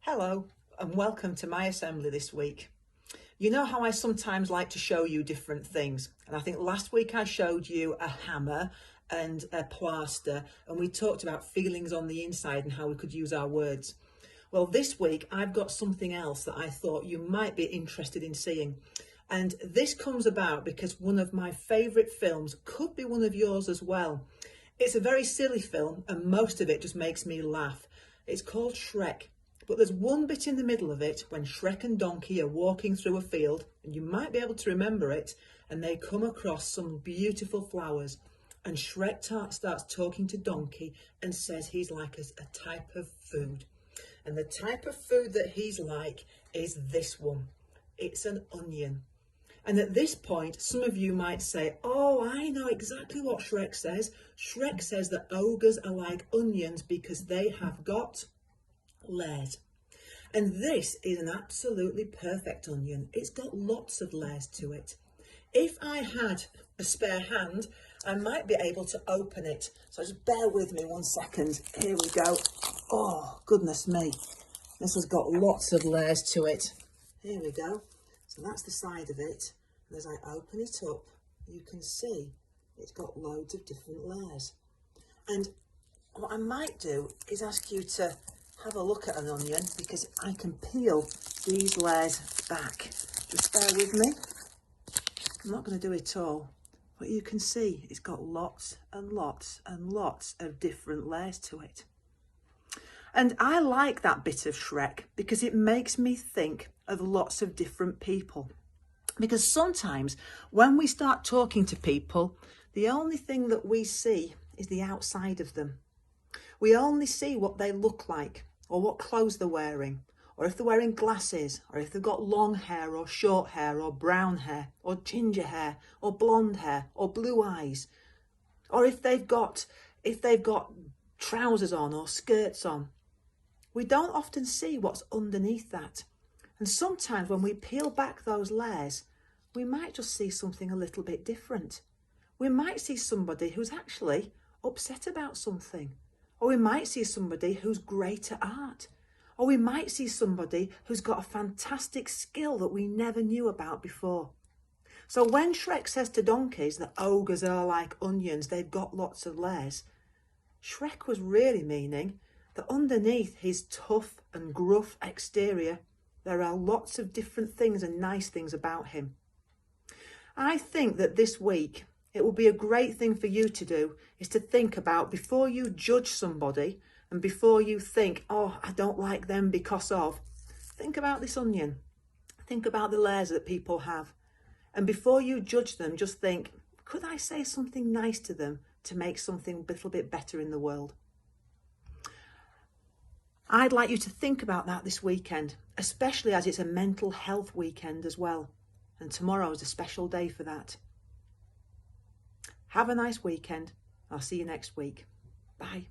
Hello and welcome to my assembly this week. You know how I sometimes like to show you different things, and I think last week I showed you a hammer and a plaster, and we talked about feelings on the inside and how we could use our words. Well, this week I've got something else that I thought you might be interested in seeing, and this comes about because one of my favourite films could be one of yours as well. It's a very silly film and most of it just makes me laugh. It's called Shrek. But there's one bit in the middle of it when Shrek and Donkey are walking through a field, and you might be able to remember it, and they come across some beautiful flowers. And Shrek starts talking to Donkey and says he's like a type of food. And the type of food that he's like is this one. It's an onion. And at this point, some of you might say, oh, I know exactly what Shrek says. Shrek says that ogres are like onions because they have got layers. And this is an absolutely perfect onion. It's got lots of layers to it. If I had a spare hand, I might be able to open it. So just bear with me 1 second. Here we go. Oh, goodness me. This has got lots of layers to it. Here we go. So that's the side of it. And as I open it up, you can see it's got loads of different layers. And what I might do is ask you to have a look at an onion, because I can peel these layers back. Just bear with me. I'm not going to do it all, but you can see it's got lots and lots and lots of different layers to it. And I like that bit of Shrek because it makes me think of lots of different people. Because sometimes when we start talking to people, the only thing that we see is the outside of them. We only see what they look like, or what clothes they're wearing, or if they're wearing glasses, or if they've got long hair or short hair or brown hair or ginger hair or blonde hair or blue eyes, or if they've got trousers on or skirts on. We don't often see what's underneath that. And sometimes when we peel back those layers, we might just see something a little bit different. We might see somebody who's actually upset about something. Or we might see somebody who's great at art. Or we might see somebody who's got a fantastic skill that we never knew about before. So when Shrek says to donkeys that ogres are like onions, they've got lots of layers, Shrek was really meaning that underneath his tough and gruff exterior, there are lots of different things and nice things about him. I think that this week, it will be a great thing for you to do is to think about, before you judge somebody and before you think, oh, I don't like them because of, think about this onion. Think about the layers that people have. And before you judge them, just think, could I say something nice to them to make something a little bit better in the world? I'd like you to think about that this weekend, especially as it's a mental health weekend as well. And tomorrow is a special day for that. Have a nice weekend. I'll see you next week. Bye.